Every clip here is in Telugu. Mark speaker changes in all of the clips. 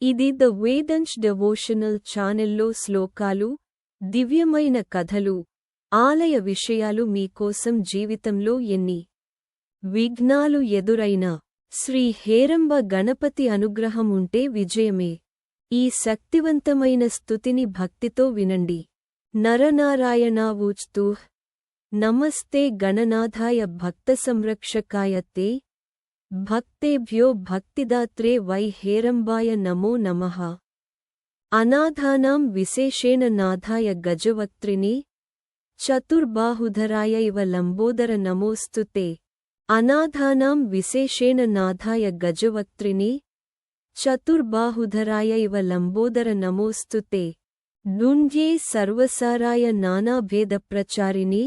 Speaker 1: ఇది ద వేదంశ్ డెవోషనల్ ఛానెల్లో శ్లోకాలు, దివ్యమైన కథలు, ఆలయ విషయాలు మీకోసం. జీవితంలో ఎన్ని విఘ్నాలు ఎదురైనా శ్రీ హేరంబ గణపతి అనుగ్రహం ఉంటే విజయమే. ఈ శక్తివంతమైన స్తుతిని భక్తితో వినండి. నరనారాయణావూచ్తూః నమస్తే గణనాథాయ భక్తసంరక్షకాయ తే భక్తేభ్యో భక్తిదాత్రే వై హేరంబాయ నమో నమః. అనాథానాం విశేషేణ నాథాయ గజవక్త్రినే చతుర్బాహుధరాయ ఇవ లంబోదర నమోస్తుతే. అనాథానాం విశేషేణ నాథాయ గజవక్త్రినే చతుర్బాహుధరాయ ఇవ లంబోదర నమోస్తుతే. నృణ్యే సర్వసారాయ నానాభేదప్రచారిణే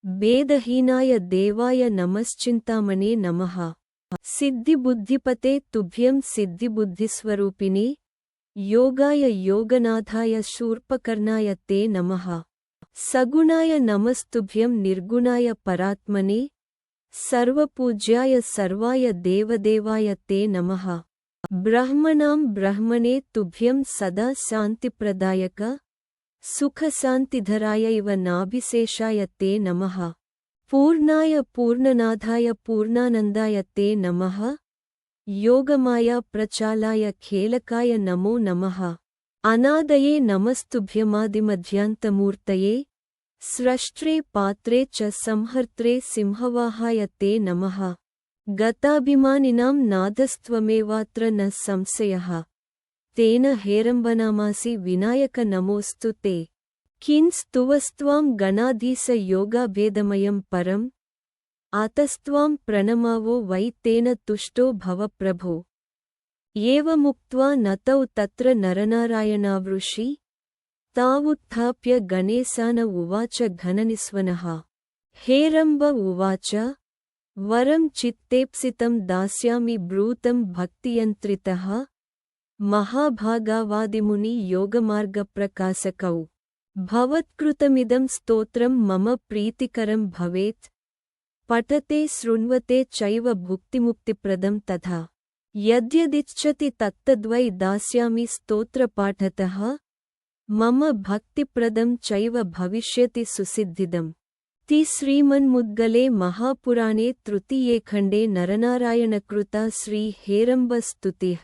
Speaker 1: భేదహీనాయ దేవాయ నమశ్చింతామణే నమః. సిద్ధిబుద్ధిపతే తుభ్యం సిద్ధిబుద్ధిస్వరూపిణే యోగాయ యోగనాథాయ శూర్పకర్ణాయ తే నమః. సగుణాయ నమస్తుభ్యం నిర్గుణాయ పరాత్మనే సర్వపూజ్యాయ సర్వాయ దేవదేవాయ తే నమః. బ్రహ్మణాం బ్రహ్మణే తుభ్యం సదా శాంతిప్రదాయక సుఖశాంతిధరాయ ఇవ నాభిశేషాయ తే నమః. పూర్ణాయ పూర్ణనాథాయ పూర్ణానందాయ తే నమః. యోగమాయా ప్రచాలాయ ఖేలకాయ నమో నమః. అనాదయే నమస్తుభ్యమాదిమధ్యాంతమూర్తయే స్రష్ట్రే పాత్రే చ సంహర్త్రే సింహవాహాయ తే నమః. గతాభిమానినాం నాథస్త్వమేవాత్ర న సంశయః. తేన హేరంబనామాసి వినాయక నమోస్తు తే. కింస్తువస్త్వాం గణాధీశ యోగాభేదమయం పరం ఆతస్త్వాం ప్రణమావో వై తేన తుష్టో భవ ప్రభో. ఏవముక్త్వా నతౌ తత్ర నరనారాయణావృషి తావుత్థాప్య గణేశాన ఉవాచ ఘననిస్వనః. హేరంబ ఉవాచ వరం చిత్తేప్సితం దాస్యామి బ్రూతం భక్తియంత్రితః మహాభాగావాదిముని యోగమార్గప్రకాశకౌ. భవత్కృతమిదం స్తోత్రం మమ ప్రీతికరం భవేత్ పఠతే శృణ్వతే చైవ భుక్తిముక్తిప్రదం తథా. యద్యదిచ్ఛతి తత్తద్వై దాస్యామి స్తోత్రపాఠతః మమ భక్తిప్రదం చైవ భవిష్యతి సుసిద్ధిదం. తి శ్రీమన్ముద్గలే మహాపురాణే తృతీయే ఖండే నరనారాయణకృతా శ్రీ హేరంబ స్తుతిః.